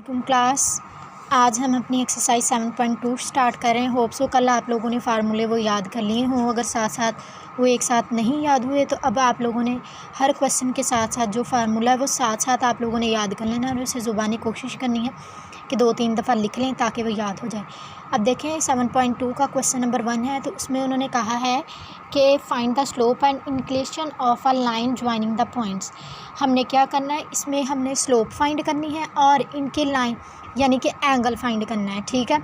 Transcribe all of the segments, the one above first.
Class. आज हम अपनी एक्सरसाइज 7.2 स्टार्ट कर रहे हैं। होप सो कल आप लोगों ने फार्मूले वो याद कर लिए हों। अगर साथ साथ वो एक साथ नहीं याद हुए तो अब आप लोगों ने हर क्वेश्चन के साथ साथ जो फार्मूला है वो साथ साथ आप लोगों ने याद कर लेना और उसे ज़ुबानी कोशिश करनी है कि 2-3 दफ़ा लिख लें ताकि वो याद हो जाए। अब देखें 7.2 का क्वेश्चन नंबर 1 है, तो उसमें उन्होंने कहा है कि find the slope and inclination of a line joining the points. हमने क्या करना है, इसमें हमने स्लोप फाइंड करनी है और इनके लाइन यानी कि एंगल फाइंड करना है। ठीक है,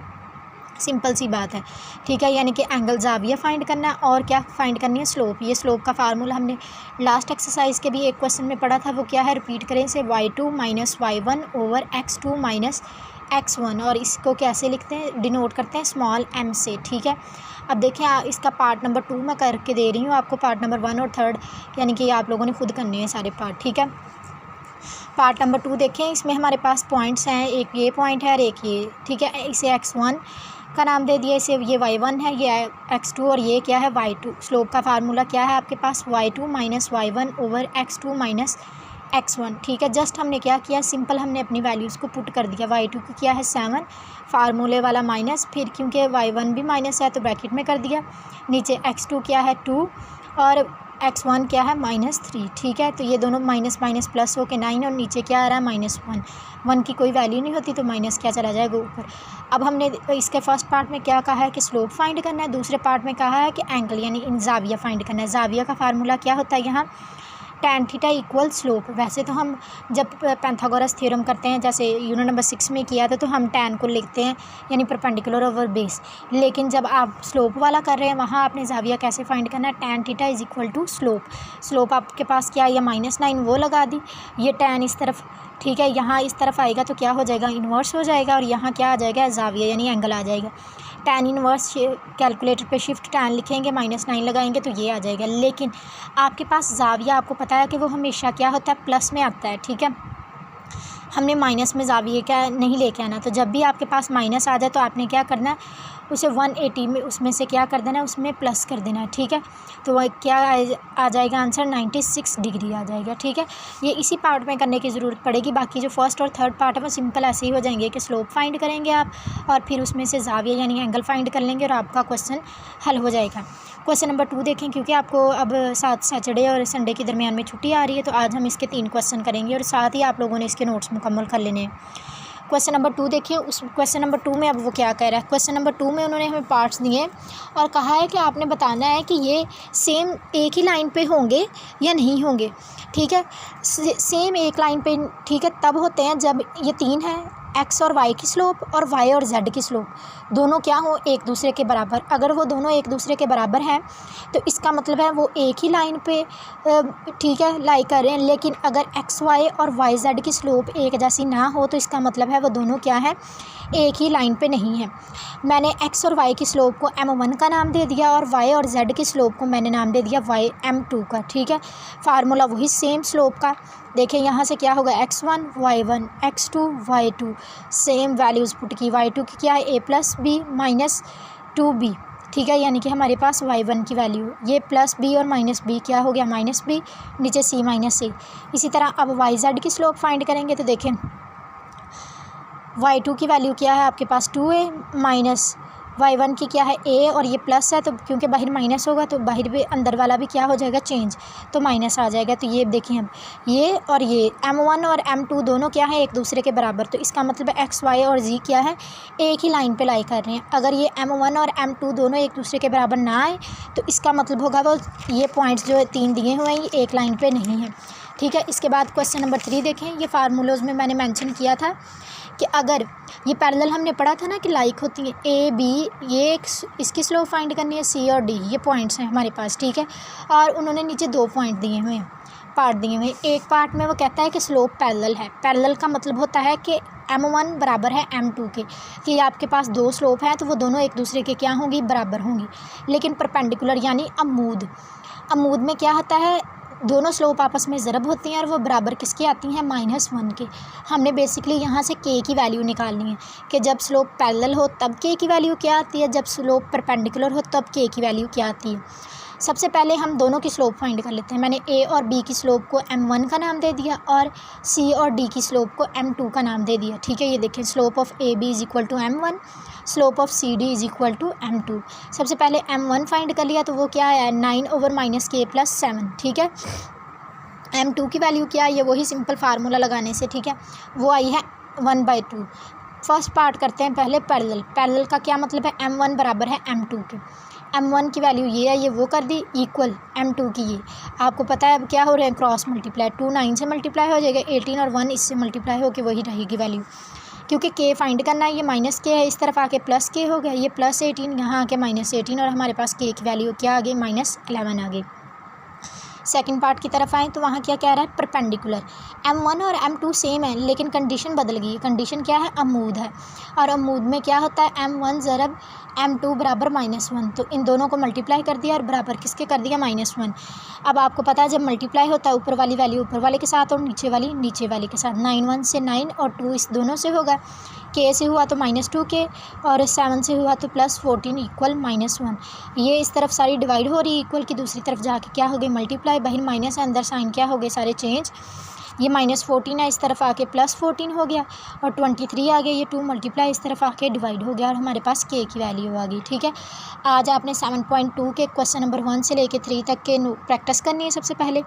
सिंपल सी बात है। ठीक है, यानी कि एंगल ज़ाविया फाइंड करना है और क्या फाइंड करनी है, स्लोप। ये स्लोप का फार्मूला हमने लास्ट एक्सरसाइज के भी एक क्वेश्चन में पढ़ा था। वो क्या है, रिपीट करें इसे, y2 minus y1 over x2 minus x1। और इसको कैसे लिखते हैं, डिनोट करते हैं स्मॉल m से। ठीक है, अब देखें इसका पार्ट नंबर 2 मैं करके दे रही हूँ आपको। पार्ट नंबर 1 और 3 यानी कि आप लोगों ने खुद करने हैं सारे पार्ट। ठीक है, पार्ट नंबर 2 देखें, इसमें हमारे पास पॉइंट्स हैं, एक ये पॉइंट है और एक ये। ठीक है, इसे x1 का नाम दे दिया, इसे ये y1 है, ये x2 और ये क्या है y2। स्लोप का फार्मूला क्या है आपके पास, y2 minus y1 over x2 minus x1। ठीक है, जस्ट हमने क्या किया, सिंपल हमने अपनी वैल्यूज़ को पुट कर दिया। y2 की क्या है 7, फार्मूले वाला माइनस, फिर क्योंकि y1 भी माइनस है तो ब्रैकेट में कर दिया। नीचे x2 क्या है 2 और x1 क्या है -3। ठीक है, तो ये दोनों माइनस माइनस प्लस हो के 9 और नीचे क्या आ रहा है -1। 1 की कोई वैल्यू नहीं होती तो माइनस क्या चला जाएगा ऊपर। अब हमने इसके फर्स्ट पार्ट में क्या कहा है कि स्लोप फाइंड करना है, दूसरे पार्ट में कहा है कि एंगल यानी इन ज़ाविया फाइंड करना है। ज़ाविया का फार्मूला क्या होता है यहाँ, tan थीटा इक्वल स्लोप। वैसे तो हम जब पैंथागोरस थ्योरम करते हैं, जैसे यूनिट नंबर 6 में किया था, तो हम tan को लिखते हैं यानी परपेंडिकुलर ओवर बेस। लेकिन जब आप स्लोप वाला कर रहे हैं वहाँ आपने ज़ाविया कैसे फाइंड करना है, tan theta is equal to slope. Slope आपके पास क्या है, या -9 वो लगा दी, ये tan इस तरफ। ठीक है, यहाँ इस तरफ आएगा तो क्या हो जाएगा, इन्वर्स हो जाएगा, और यहाँ क्या आ जाएगा, ज़ाविया यानी एंगल आ जाएगा। tan इन्वर्स कैलकुलेटर पे शिफ्ट tan लिखेंगे, -9 लगाएंगे तो ये आ जाएगा। लेकिन आपके पास ज़ाविया आपको पता है कि वो हमेशा क्या होता है, प्लस में आता है। ठीक है, हमने माइनस में ज़ाविया क्या नहीं लेके आना। तो जब भी आपके पास माइनस आ जाए तो आपने क्या करना है, उसे 180 में उसमें से क्या कर देना है, उसमें प्लस कर देना है। ठीक है, तो वह क्या आ जाएगा आंसर, 96 डिग्री आ जाएगा। ठीक है, ये इसी पार्ट में करने की ज़रूरत पड़ेगी। बाकी जो फर्स्ट और थर्ड पार्ट है वो सिंपल ऐसे ही हो जाएंगे कि स्लोप फाइंड करेंगे आप और फिर उसमें से ज़ाविया यानी एंगल फाइंड कर लेंगे और आपका क्वेश्चन हल हो जाएगा। क्वेश्चन नंबर 2 देखें, क्योंकि आपको अब साथ सैटरडे और संडे के दरमियान में छुट्टी आ रही है तो आज हम इसके 3 क्वेश्चन करेंगे और साथ ही आप लोगों ने इसके नोट्स मुकम्मल कर लेने हैं। क्वेश्चन नंबर 2 देखिए, उस क्वेश्चन नंबर 2 में अब वो क्या कह रहा है। क्वेश्चन नंबर 2 में उन्होंने हमें पार्ट्स दिए और कहा है कि आपने बताना है कि ये सेम एक ही लाइन पे होंगे या नहीं होंगे। ठीक है, सेम एक लाइन पे ठीक है तब होते हैं जब ये 3 है, x और y की स्लोप और y और z की स्लोप दोनों क्या हो, एक दूसरे के बराबर। अगर वो दोनों एक दूसरे के बराबर हैं तो इसका मतलब है वो एक ही लाइन पे ठीक है लाई कर रहे हैं। लेकिन अगर x y और y z की स्लोप एक जैसी ना हो तो इसका मतलब है वो दोनों क्या है, एक ही लाइन पे नहीं है। मैंने x और y की स्लोप को m1 का नाम दे दिया और y और z की स्लोप को मैंने नाम दे दिया m2 का। ठीक है, फार्मूला वही सेम स्लोप का। देखें यहाँ से क्या होगा, x1 y1 x2 y2, same values put की। y2 की क्या है, a plus B minus 2b। ठीक है, यानी कि हमारे पास y1 की वैल्यू ये प्लस b और माइनस b क्या हो गया, -b, नीचे c माइनस a। इसी तरह अब yz की स्लोप फाइंड करेंगे तो देखें y2 की वैल्यू क्या है आपके पास 2a माइनस y1 की क्या है a, और ये प्लस है तो क्योंकि बाहर माइनस होगा तो बाहर भी अंदर वाला भी क्या हो जाएगा, चेंज, तो माइनस आ जाएगा। तो ये देखिए हम ये और ये m1 और m2 दोनों क्या है, एक दूसरे के बराबर। तो इसका मतलब है x y और z क्या है, एक ही लाइन पे लाई कर रहे हैं। अगर ये m1 और m2 दोनों एक दूसरे के बराबर ना आए तो इसका मतलब होगा वो ये पॉइंट्स जो 3 दिए हुए हैं ये एक लाइन पर नहीं है। ठीक है, इसके बाद क्वेश्चन नंबर 3 देखें। ये फार्मूलोज़ में मैंने मेंशन किया था कि अगर ये पैरेलल हमने पढ़ा था ना कि लाइक होती है ए बी, ये इसकी स्लोप फाइंड करनी है, सी और डी ये पॉइंट्स हैं हमारे पास। ठीक है, और उन्होंने नीचे 2 पॉइंट दिए हुए हैं, पार्ट दिए हुए हैं। एक पार्ट में वो कहता है कि स्लोप पैरेलल है। पैरेलल का मतलब होता है कि m1 बराबर है m2 के, कि आपके पास 2 स्लोप हैं तो वो दोनों एक दूसरे के क्या होंगी, बराबर होंगी। लेकिन परपेंडिकुलर यानी अमूद में क्या होता है, दोनों स्लोप आपस में ज़रब होती हैं और वो बराबर किसकी आती हैं, -1 के। हमने बेसिकली यहाँ से k की वैल्यू निकालनी है कि जब स्लोप पैरेलल हो तब k की वैल्यू क्या आती है, जब स्लोप परपेंडिकुलर हो तब k की वैल्यू क्या आती है। सबसे पहले हम दोनों की स्लोप फाइंड कर लेते हैं। मैंने ए और बी की स्लोप को m1 का नाम दे दिया और सी और डी की स्लोप को m2 का नाम दे दिया, ठीक है। ये देखें, slope of A B is equal to m1, slope of C D is equal to m2। सबसे पहले m1 फाइंड कर लिया, तो वो क्या है 9/-k+7, ठीक है। m2 की वैल्यू क्या है, ये वही सिंपल फार्मूला लगाने से, ठीक है, वो आई है 1/2। फर्स्ट पार्ट करते हैं पहले पैरेलल। पैरेलल का क्या मतलब है, m1 बराबर है m2 के। m1 की वैल्यू ये है, ये वो कर दी, इक्वल m2 की ये। आपको पता है अब क्या हो रहे हैं, क्रॉस मल्टीप्लाई। 2 9 से मल्टीप्लाई हो जाएगा, 18 और 1 इससे मल्टीप्लाई होकर वही रहेगी वैल्यू। क्योंकि k फाइंड करना है, ये माइनस के है, इस तरफ आके प्लस के हो गया, ये +18, यहाँ आके -18 और हमारे पास k की वैल्यू क्या आ गई, -11 आ गई। सेकंड पार्ट की तरफ आए तो वहाँ क्या कह रहा है, परपेंडिकुलर। m1 और m2 सेम है, लेकिन कंडीशन बदल गई है। कंडीशन क्या है, अमूद है, और अमूद में क्या होता है, m1 ज़रब m2 बराबर -1। तो इन दोनों को मल्टीप्लाई कर दिया और बराबर किसके कर दिया, -1। अब आपको पता है जब मल्टीप्लाई होता है ऊपर वाली वैल्यू ऊपर वाले के साथ और नीचे वाली नीचे वाले के साथ। 9 1 से 9 और 2 इस दोनों से होगा, k से हुआ तो -2k और 7 से हुआ तो +14 इक्वल -1। ये इस तरफ सारी डिवाइड हो रही है, इक्वल की दूसरी तरफ जाके क्या हो गई, मल्टीप्लाई। बाहर माइनस है, अंदर साइन क्या हो गए, सारे चेंज। ये -14 है, इस तरफ आके +14 हो गया और 23 आ गया, ये 2 मल्टीप्लाई इस तरफ आके डिवाइड हो गया और हमारे पास k की वैल्यू आ गई, ठीक है। आज आपने 7.2 के क्वेश्चन नंबर 1 से लेके 3 तक के प्रैक्टिस करनी है सबसे पहले,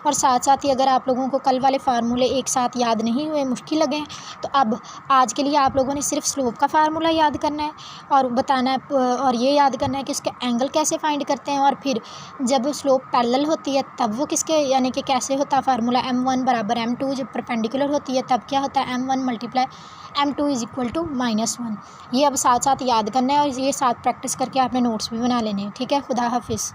और साथ साथ ही अगर आप लोगों को कल वाले फार्मूले एक साथ याद नहीं हुए, मुश्किल लगे हैं, तो अब आज के लिए आप लोगों ने सिर्फ स्लोप का फार्मूला याद करना है और बताना है, और ये याद करना है कि उसका एंगल कैसे फाइंड करते हैं, और फिर जब स्लोप पैरेलल होती है तब वो किसके, यानी कि कैसे होता है फार्मूला, m1 बराबर m2। जब परपेंडिकुलर होती है तब क्या होता है, m1 multiply m2 is equal to -1। ये अब साथ साथ याद करना है और ये साथ प्रैक्टिस करके आपने नोट्स भी बना लेने हैं, ठीक है। खुदा हाफिज़।